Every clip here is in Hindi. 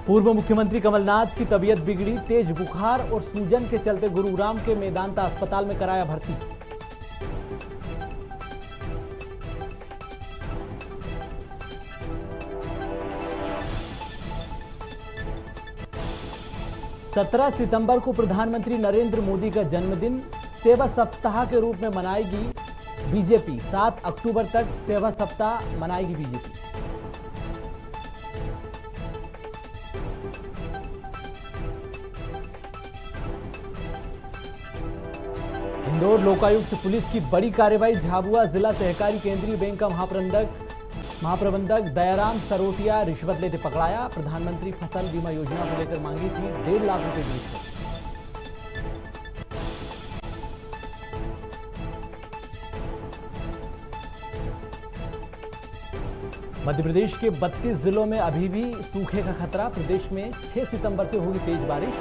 पूर्व मुख्यमंत्री कमलनाथ की तबीयत बिगड़ी, तेज बुखार और सूजन के चलते गुरुग्राम के मेदांता अस्पताल में कराया भर्ती। सत्रह सितंबर को प्रधानमंत्री नरेंद्र मोदी का जन्मदिन सेवा सप्ताह के रूप में मनाएगी बीजेपी। 7 अक्टूबर तक सेवा सप्ताह मनाएगी बीजेपी। इंदौर लोकायुक्त पुलिस की बड़ी कार्रवाई, झाबुआ जिला सहकारी केंद्रीय बैंक का महाप्रबंधक दयाराम सरोटिया रिश्वत लेते पकड़ाया। प्रधानमंत्री फसल बीमा योजना को लेकर मांगी थी 1.5 लाख रुपए की रिश्वत। मध्य प्रदेश के 32 जिलों में अभी भी सूखे का खतरा। प्रदेश में 6 सितंबर से होगी तेज बारिश।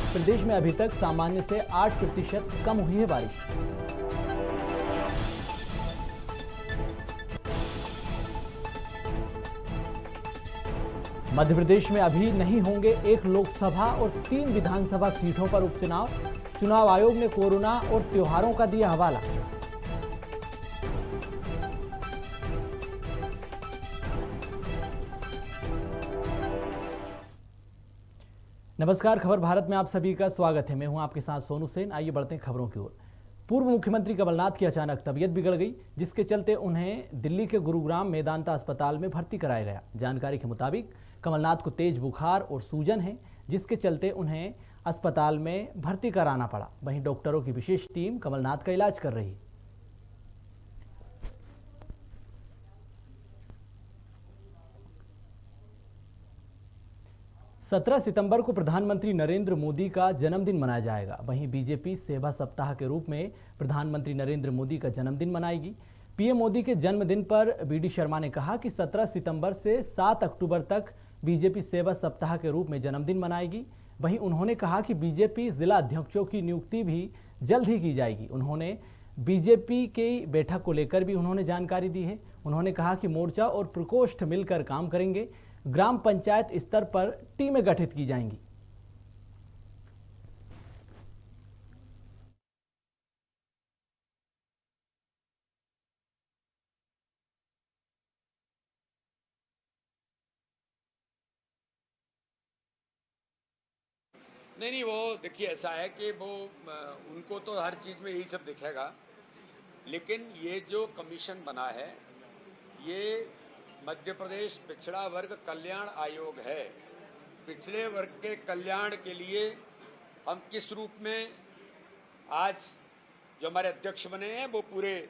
प्रदेश में अभी तक सामान्य से 8% कम हुई है बारिश। मध्य प्रदेश में अभी नहीं होंगे 1 लोकसभा और 3 विधानसभा सीटों पर उपचुनाव। चुनाव आयोग ने कोरोना और त्योहारों का दिया हवाला। नमस्कार, खबर भारत में आप सभी का स्वागत है। मैं हूं आपके साथ सोनू सेन। आइए बढ़ते हैं खबरों की ओर। पूर्व मुख्यमंत्री कमलनाथ की अचानक तबीयत बिगड़ गई, जिसके चलते उन्हें दिल्ली के गुरुग्राम मेदांता अस्पताल में भर्ती कराया गया। जानकारी के मुताबिक कमलनाथ को तेज बुखार और सूजन है, जिसके चलते उन्हें अस्पताल में भर्ती कराना पड़ा। वहीं डॉक्टरों की विशेष टीम कमलनाथ का इलाज कर रही है। 17 सितंबर को प्रधानमंत्री नरेंद्र मोदी का जन्मदिन मनाया जाएगा। वहीं बीजेपी सेवा सप्ताह के रूप में प्रधानमंत्री नरेंद्र मोदी का जन्मदिन मनाएगी। पीएम मोदी के जन्मदिन पर बीडी शर्मा ने कहा कि 17 सितंबर से 7 अक्टूबर तक बीजेपी सेवा सप्ताह के रूप में जन्मदिन मनाएगी। वहीं उन्होंने कहा कि बीजेपी जिला अध्यक्षों की नियुक्ति भी जल्द ही की जाएगी। उन्होंने बीजेपी की बैठक को लेकर भी उन्होंने जानकारी दी है। उन्होंने कहा कि मोर्चा और प्रकोष्ठ मिलकर काम करेंगे। ग्राम पंचायत स्तर पर टीमें गठित की जाएंगी। नहीं, वो देखिए ऐसा है कि वो उनको तो हर चीज़ में यही सब दिखेगा, लेकिन ये जो कमीशन बना है ये मध्य प्रदेश पिछड़ा वर्ग कल्याण आयोग है। पिछड़े वर्ग के कल्याण के लिए हम किस रूप में आज जो हमारे अध्यक्ष बने हैं वो पूरे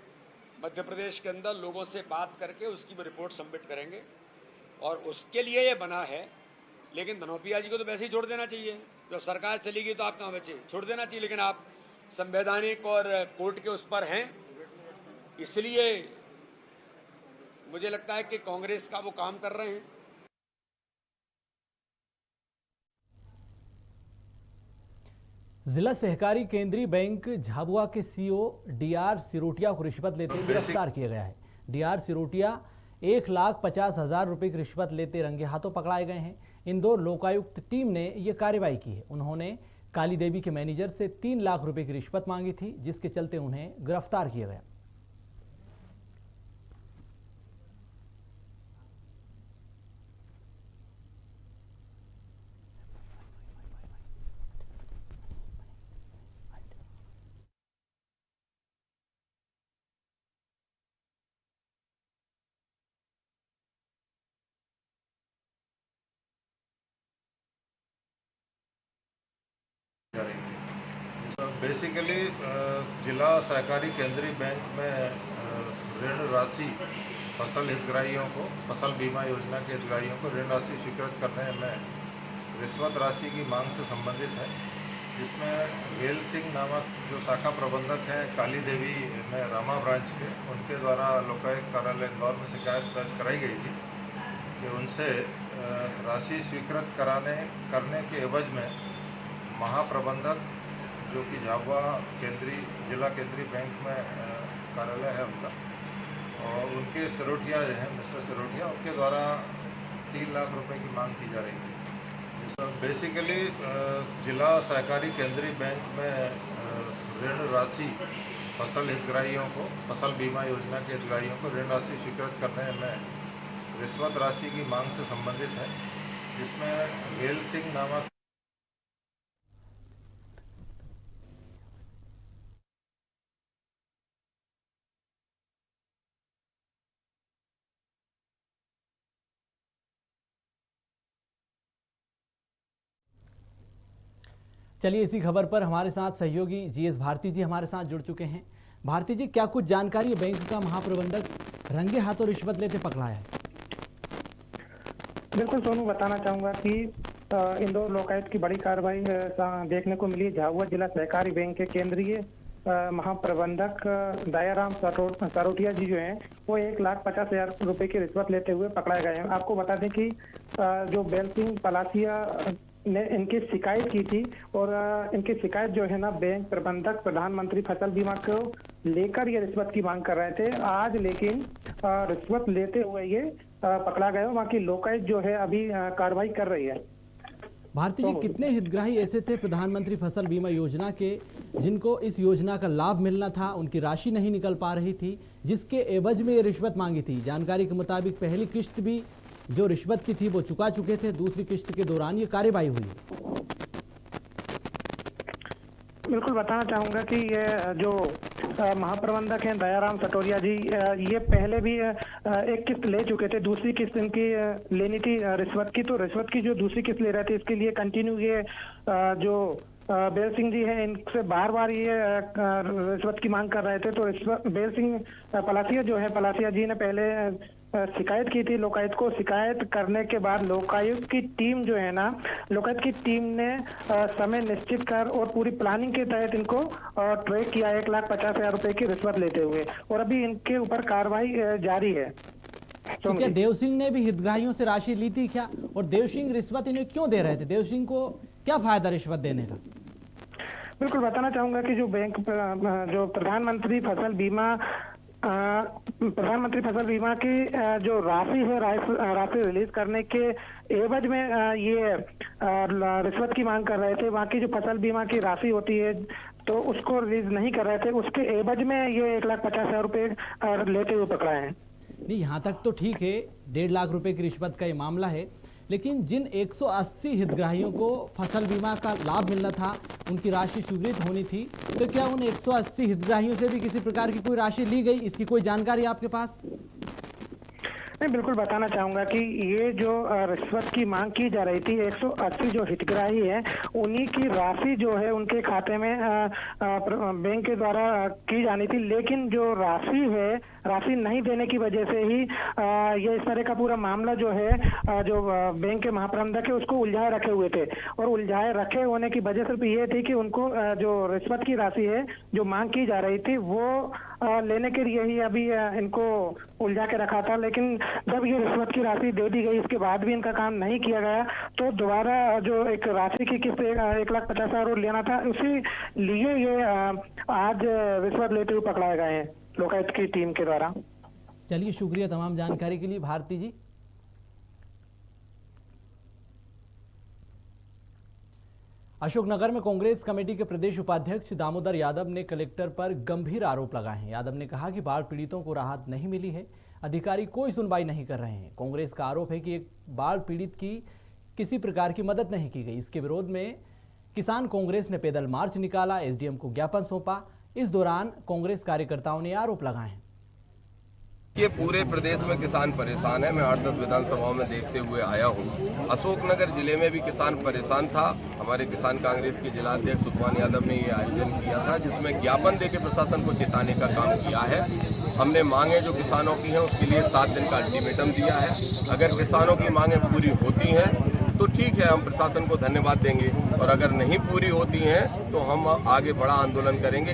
मध्य प्रदेश के अंदर लोगों से बात करके उसकी रिपोर्ट सबमिट करेंगे और उसके लिए ये बना है। लेकिन धनोपिया जी को तो वैसे ही छोड़ देना चाहिए। जब सरकार चली गई तो आप कहाँ बचे, छोड़ देना चाहिए। लेकिन आप संवैधानिक और कोर्ट के उस पर हैं, इसलिए मुझे लगता है कि कांग्रेस का वो काम कर रहे हैं। जिला सहकारी केंद्रीय बैंक झाबुआ के सीईओ डीआर सिरोटिया को रिश्वत लेते गिरफ्तार किया गया है। डीआर सिरोटिया 1,50,000 रुपए की रिश्वत लेते रंगे हाथों पकड़ाए गए हैं। इंदौर लोकायुक्त टीम ने यह कार्रवाई की है। उन्होंने काली देवी के मैनेजर से 3 लाख रुपए की रिश्वत मांगी थी, जिसके चलते उन्हें गिरफ्तार किया गया। बेसिकली जिला सहकारी केंद्रीय बैंक में ऋण राशि फसल हितग्राहियों को, फसल बीमा योजना के हितग्राहियों को ऋण राशि स्वीकृत करने में रिश्वत राशि की मांग से संबंधित है, जिसमें वेल सिंह नामक जो शाखा प्रबंधक हैं काली देवी में रामा ब्रांच के, उनके द्वारा लोकायुक्त कार्यालय इंदौर में शिकायत दर्ज कराई गई थी कि उनसे राशि स्वीकृत करने के एवज में महाप्रबंधक जो कि झाबुआ जिला केंद्रीय बैंक में कार्यालय है उनका, और उनके सिरोटिया जो हैं मिस्टर सिरोटिया, उनके द्वारा 3 लाख रुपए की मांग की जा रही थी। बेसिकली जिला सहकारी केंद्रीय बैंक में ऋण राशि फसल हितग्राहियों को, फसल बीमा योजना के हितग्राहियों को ऋण राशि स्वीकृत करने में रिश्वत राशि की मांग से संबंधित है, जिसमें वेल सिंह नामक चलिए इसी खबर पर हमारे साथ सहयोगी जीएस भारती जी हमारे साथ जुड़ चुके हैं। भारती जी, क्या कुछ जानकारी है? बैंक का महाप्रबंधक रंगे हाथों रिश्वत लेते पकड़ा है। बिल्कुल सोनू, बताना चाहूंगा कि इंदौर लोकायुक्त की बड़ी कार्रवाई देखने को मिली। झाबुआ जिला सहकारी बैंक के केंद्रीय महाप्रबंधक दयाराम सरोटिया जी जो हैं वो 1,50,000 रुपए की रिश्वत लेते हुए पकड़ाए गए हैं। आपको बता दें कि जो बेल सिंह पलासिया ने इनकी शिकायत की थी और इनकी शिकायत जो है ना बैंक प्रबंधक प्रधानमंत्री फसल बीमा को लेकर ये रिश्वत की मांग कर रहे थे। आज लेकिन रिश्वत लेते हुए ये पकड़ा गया। वहाँ की लोकायुक्त जो है अभी कार्रवाई कर रही है। भारती जी, कितने हितग्राही ऐसे थे प्रधानमंत्री फसल बीमा योजना के जिनको इस योजना का लाभ मिलना था, उनकी राशि नहीं निकल पा रही थी, जिसके एवज में ये रिश्वत मांगी थी? जानकारी के मुताबिक पहली किस्त भी जो रिश्वत की थी वो चुका चुके थे, दूसरी किस्त के दौरान ये कार्रवाई हुई है। बिल्कुल बताना चाहूंगा कि ये जो महाप्रबंधक हैं दयाराम सटोरिया जी, ये पहले भी एक किस्त ले चुके थे। दूसरी किस्त इनकी लेनी थी रिश्वत की, तो रिश्वत की जो दूसरी किस्त ले रहे थे इसके लिए कंटिन्यू ये जो बेल सिंह जी हैं इनसे बार बार ये रिश्वत की मांग कर रहे थे। तो बेल सिंह पलासिया जो है, पलासिया जी ने पहले शिकायत की थी लोकायुक्त को। शिकायत करने के बाद लोकायुक्त की टीम जो है ना, लोकायुक्त की टीम ने समय निश्चित कर और पूरी प्लानिंग के तहत इनको ट्रैक किया 1,50,000 रुपए की रिश्वत लेते हुए, और अभी इनके ऊपर कार्रवाई जारी है। तो क्या देव सिंह ने भी हितग्राहियों से राशि ली थी क्या, और देव सिंह रिश्वत इन्हें क्यों दे रहे थे? देव सिंह को क्या फायदा रिश्वत देने का? बिल्कुल बताना चाहूंगा कि जो बैंक जो प्रधानमंत्री फसल बीमा की जो राशि है, राशि रिलीज करने के एवज में ये रिश्वत की मांग कर रहे थे। वहाँ की जो फसल बीमा की राशि होती है तो उसको रिलीज नहीं कर रहे थे, उसके एवज में ये 1,50,000 रुपए लेते हुए पकड़ाए हैं। नहीं, यहाँ तक तो ठीक है, 1.5 लाख रुपए की रिश्वत का ये मामला है, लेकिन जिन 180 हितग्राहियों को फसल बीमा का लाभ मिलना था, उनकी राशि स्वीकृत होनी थी, तो क्या उन 180 हितग्राहियों से भी किसी प्रकार की कोई राशि ली गई? इसकी कोई जानकारी आपके पास? मैं बिल्कुल बताना चाहूंगा कि ये जो रिश्वत की मांग की जा रही थी, 180 जो हितग्राही हैं उन्हीं की राशि जो है उनके खाते में बैंक के द्वारा की जानी थी, लेकिन जो राशि है, राशि नहीं देने की वजह से ही ये इस तरह का पूरा मामला जो है जो बैंक के महाप्रबंधक है उसको उलझाए रखे हुए थे। और उलझाए रखे होने की वजह सिर्फ ये थी कि उनको जो रिश्वत की राशि है जो मांग की जा रही थी वो लेने के लिए ही अभी इनको उलझा के रखा था। लेकिन जब ये रिश्वत की राशि दे दी गई, इसके बाद भी इनका काम नहीं किया गया, तो दोबारा जो एक राशि की किस्त 1,50,000 लेना था, उसी लिए ये आज रिश्वत लेते हुए पकड़ाए गए हैं लोकायुक्त की टीम के द्वारा। चलिए, शुक्रिया तमाम जानकारी के लिए भारती जी। अशोकनगर में कांग्रेस कमेटी के प्रदेश उपाध्यक्ष दामोदर यादव ने कलेक्टर पर गंभीर आरोप लगाए हैं। यादव ने कहा कि बाढ़ पीड़ितों को राहत नहीं मिली है, अधिकारी कोई सुनवाई नहीं कर रहे हैं। कांग्रेस का आरोप है कि एक बाढ़ पीड़ित की किसी प्रकार की मदद नहीं की गई। इसके विरोध में किसान कांग्रेस ने पैदल मार्च निकाला, एसडीएम को ज्ञापन सौंपा। इस दौरान कांग्रेस कार्यकर्ताओं ने आरोप लगाए हैं। ये पूरे प्रदेश में किसान परेशान है। मैं 8-10 विधानसभाओं में देखते हुए आया हूँ। अशोकनगर जिले में भी किसान परेशान था। हमारे किसान कांग्रेस के जिला अध्यक्ष सुखवान यादव ने ये आयोजन किया था, जिसमें ज्ञापन देकर प्रशासन को चेताने का काम किया है। हमने मांगे जो किसानों की हैं उसके लिए 7 दिन का अल्टीमेटम दिया है। अगर किसानों की मांगे पूरी होती हैं तो ठीक है, हम प्रशासन को धन्यवाद देंगे, और अगर नहीं पूरी होती हैं तो हम आगे बड़ा आंदोलन करेंगे।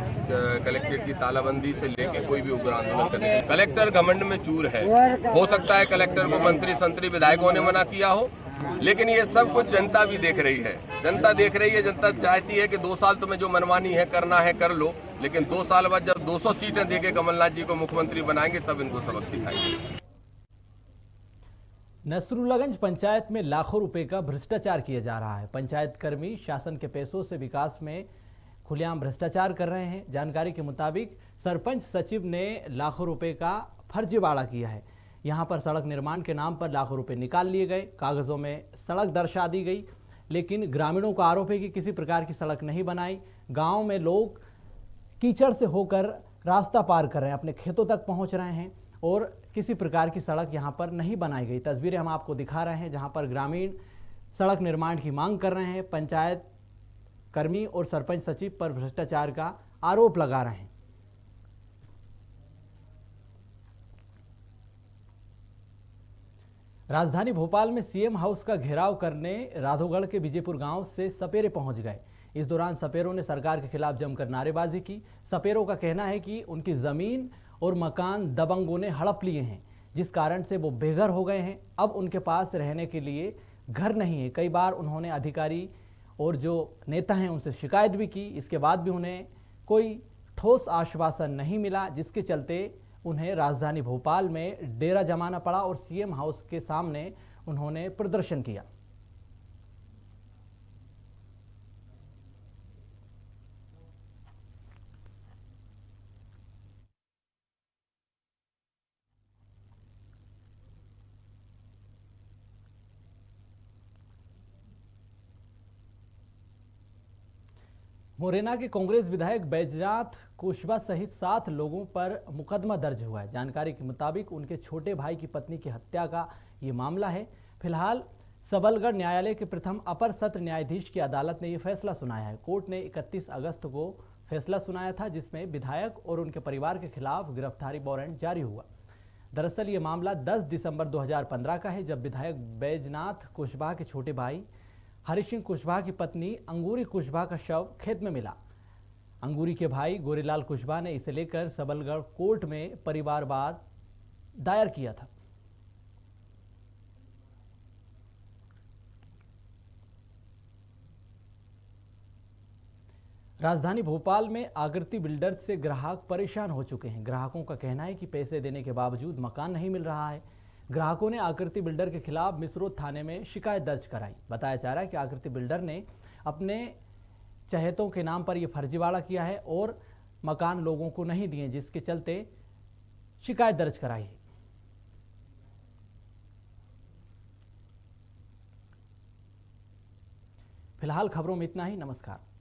कलेक्ट्रेट की तालाबंदी से लेके कोई भी उग्र आंदोलन करेंगे। कलेक्टर घमंड में चूर है। हो सकता है कलेक्टर को मंत्री संतरी विधायकों ने मना किया हो, लेकिन ये सब कुछ जनता भी देख रही है। जनता देख रही है, जनता चाहती है कि 2 साल तुम्हें जो मनमानी है करना है कर लो, लेकिन 2 साल बाद जब 200 सीटें देके कमलनाथ जी को मुख्यमंत्री बनाएंगे तब इनको सबक सिखाएंगे। नसरुल्लागंज पंचायत में लाखों रुपए का भ्रष्टाचार किया जा रहा है। पंचायत कर्मी शासन के पैसों से विकास में खुलेआम भ्रष्टाचार कर रहे हैं। जानकारी के मुताबिक सरपंच सचिव ने लाखों रुपए का फर्जीवाड़ा किया है। यहां पर सड़क निर्माण के नाम पर लाखों रुपए निकाल लिए गए, कागजों में सड़क दर्शा दी गई, लेकिन ग्रामीणों का आरोप है कि किसी प्रकार की सड़क नहीं बनाई। गाँव में लोग कीचड़ से होकर रास्ता पार कर रहे हैं, अपने खेतों तक पहुंच रहे हैं और किसी प्रकार की सड़क यहां पर नहीं बनाई गई। तस्वीरें हम आपको दिखा रहे हैं जहां पर ग्रामीण सड़क निर्माण की मांग कर रहे हैं। पंचायत कर्मी और सरपंच सचिव पर भ्रष्टाचार का आरोप लगा रहे हैं। राजधानी भोपाल में सीएम हाउस का घेराव करने राधोगढ़ के विजयपुर गांव से सपेरे पहुंच गए। इस दौरान सपेरों ने सरकार के खिलाफ जमकर नारेबाजी की। सपेरों का कहना है कि उनकी जमीन और मकान दबंगों ने हड़प लिए हैं, जिस कारण से वो बेघर हो गए हैं। अब उनके पास रहने के लिए घर नहीं है। कई बार उन्होंने अधिकारी और जो नेता हैं उनसे शिकायत भी की, इसके बाद भी उन्हें कोई ठोस आश्वासन नहीं मिला, जिसके चलते उन्हें राजधानी भोपाल में डेरा जमाना पड़ा और सीएम हाउस के सामने उन्होंने प्रदर्शन किया। मुरैना के कांग्रेस विधायक बैजनाथ कुशवाहा सहित 7 लोगों पर मुकदमा दर्ज हुआ है। जानकारी के मुताबिक उनके छोटे भाई की पत्नी की हत्या का ये मामला है। फिलहाल सबलगढ़ न्यायालय के प्रथम अपर सत्र न्यायाधीश की अदालत ने यह फैसला सुनाया है। कोर्ट ने 31 अगस्त को फैसला सुनाया था, जिसमें विधायक और उनके परिवार के खिलाफ गिरफ्तारी वारंट जारी हुआ। दरअसल ये मामला 10 दिसंबर 2015 का है, जब विधायक बैजनाथ कुशवाहा के छोटे भाई हरि सिंह कुशवाहा की पत्नी अंगूरी कुशवाहा का शव खेत में मिला। अंगूरी के भाई गोरीलाल कुशवाहा ने इसे लेकर सबलगढ़ कोर्ट में परिवारवाद दायर किया था। राजधानी भोपाल में आकृति बिल्डर्स से ग्राहक परेशान हो चुके हैं। ग्राहकों का कहना है कि पैसे देने के बावजूद मकान नहीं मिल रहा है। ग्राहकों ने आकृति बिल्डर के खिलाफ मिसरोद थाने में शिकायत दर्ज कराई। बताया जा रहा है कि आकृति बिल्डर ने अपने चहेतों के नाम पर यह फर्जीवाड़ा किया है और मकान लोगों को नहीं दिए, जिसके चलते शिकायत दर्ज कराई है। फिलहाल खबरों में इतना ही। नमस्कार।